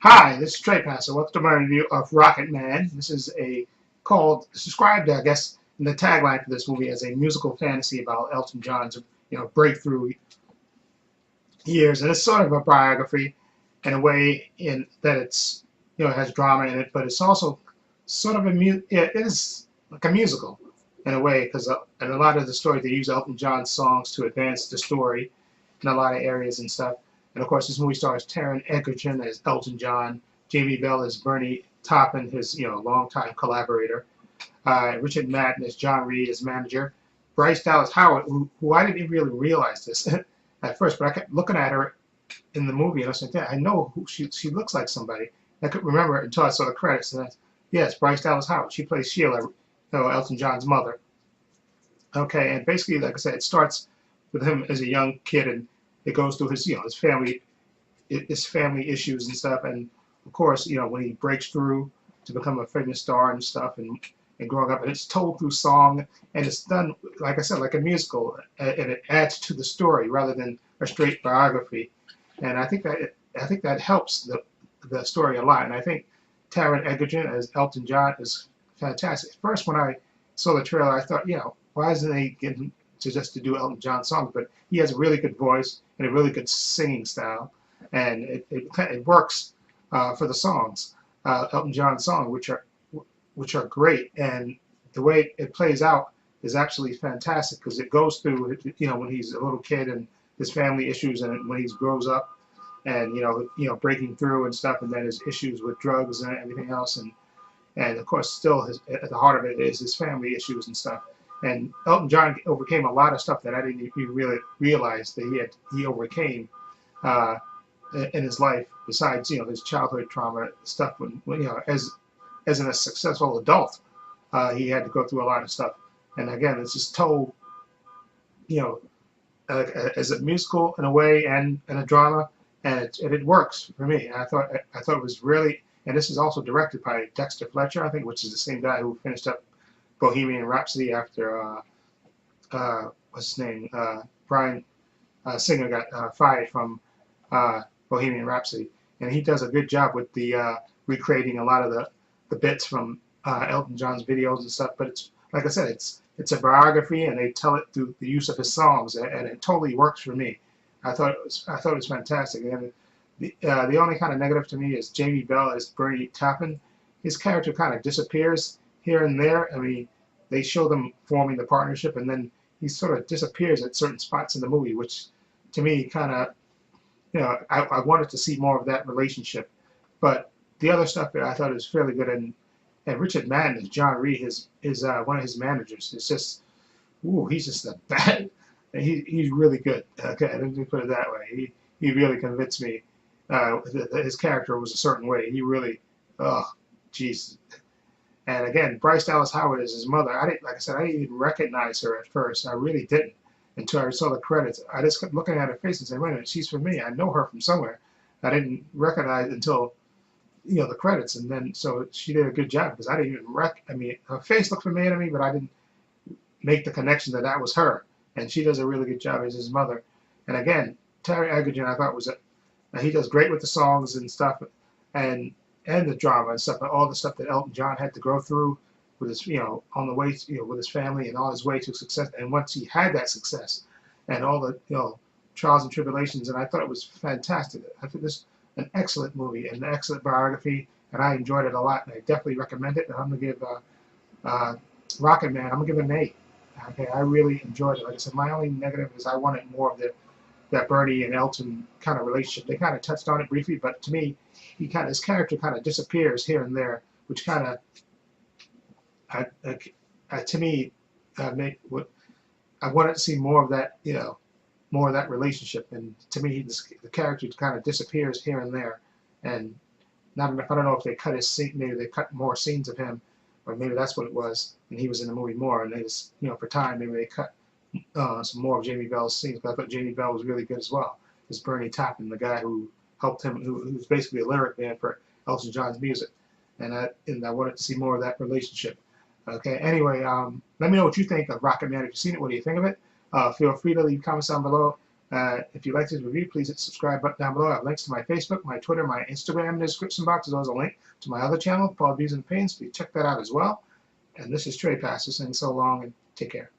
Hi, this is Trey Passer. Welcome to my review of Rocketman. This is described, I guess, in the tagline for this movie as a musical fantasy about Elton John's, breakthrough years, and it's sort of a biography in a way in that it has drama in it, but it's also sort of it is like a musical in a way because in a lot of the story they use Elton John's songs to advance the story in a lot of areas and stuff. And of course, this movie stars Taron Egerton as Elton John, Jamie Bell as Bernie Taupin, his longtime collaborator, Richard Madden as John Reed as manager, Bryce Dallas Howard, who I didn't really realize this at first, but I kept looking at her in the movie and I was like, yeah, I know who she looks like somebody. I couldn't remember it until I saw the credits. And yes, Bryce Dallas Howard. She plays Sheila, Elton John's mother. Okay, and basically, like I said, it starts with him as a young kid, and it goes through his family issues and stuff, and of course, when he breaks through to become a famous star and stuff, and growing up, and it's told through song, and it's done, like I said, like a musical, and it adds to the story rather than a straight biography, and I think that helps the story a lot, and I think Taron Egerton as Elton John is fantastic. First, when I saw the trailer, I thought, why isn't they getting to do Elton John songs? But he has a really good voice and a really good singing style, and it works for the songs, Elton John's songs, which are great, and the way it plays out is actually fantastic because it goes through when he's a little kid and his family issues, and when he grows up and breaking through and stuff, and then his issues with drugs and everything else, and of course still at the heart of it is his family issues and stuff. And Elton John overcame a lot of stuff that I didn't even really realize that he overcame uh, in his life. Besides, his childhood trauma stuff. When as a successful adult, he had to go through a lot of stuff. And again, it's just told, you know, as a musical in a way and a drama, and it works for me. And I thought it was really, and this is also directed by Dexter Fletcher, I think, which is the same guy who finished up Bohemian Rhapsody after what's his name, Brian Singer got fired from Bohemian Rhapsody, and he does a good job with the recreating a lot of the bits from Elton John's videos and stuff. But it's like I said, it's a biography, and they tell it through the use of his songs, and it totally works for me. I thought it was fantastic. And the only kind of negative to me is Jamie Bell as Bernie Taupin. His character kind of disappears here and there. I mean, they show them forming the partnership, and then he sort of disappears at certain spots in the movie, which to me kind of, I wanted to see more of that relationship. But the other stuff I thought was fairly good, and Richard Madden as John Reed is one of his managers. It's just, ooh, he's just a bad. He's really good. Okay, let me put it that way. He really convinced me. That his character was a certain way. He really, oh, jeez. And again, Bryce Dallas Howard is his mother. Like I said, I didn't even recognize her at first. I really didn't until I saw the credits. I just kept looking at her face and saying, "Wait a minute, she's from me. I know her from somewhere." I didn't recognize until the credits, and then so she did a good job because I didn't even I mean, her face looked familiar to me, but I didn't make the connection that that was her. And she does a really good job as his mother. And again, Terry Egerton, I thought he does great with the songs and stuff, and the drama and stuff, and all the stuff that Elton John had to go through with his, on the way, with his family and on his way to success. And once he had that success, and all the, trials and tribulations, and I thought it was fantastic. I think this an excellent movie and an excellent biography, and I enjoyed it a lot, and I definitely recommend it. And I'm gonna give Rocketman, I'm gonna give it an 8. Okay, I really enjoyed it. Like I said, my only negative is I wanted more of that Bernie and Elton kind of relationship. They kind of touched on it briefly, but to me, his character kind of disappears here and there, which kind of, to me, make what I wanted to see more of that, more of that relationship. And to me, the character kind of disappears here and there, and not enough. I don't know if they cut his scene, maybe they cut more scenes of him, or maybe that's what it was, and he was in the movie more, and they just, for time, maybe they cut some more of Jamie Bell's scenes. But I thought Jamie Bell was really good as well. As Bernie Taupin, the guy who helped him, who was basically a lyric man for Elton John's music, and I wanted to see more of that relationship. Okay. Anyway, let me know what you think of Rocketman. If you've seen it, what do you think of it? Feel free to leave comments down below. If you like this review, please hit the subscribe button down below. I have links to my Facebook, my Twitter, my Instagram in the description box, as well as a link to my other channel, Paul Views and Pains. Please check that out as well. And this is Trey Pastor saying so long and take care.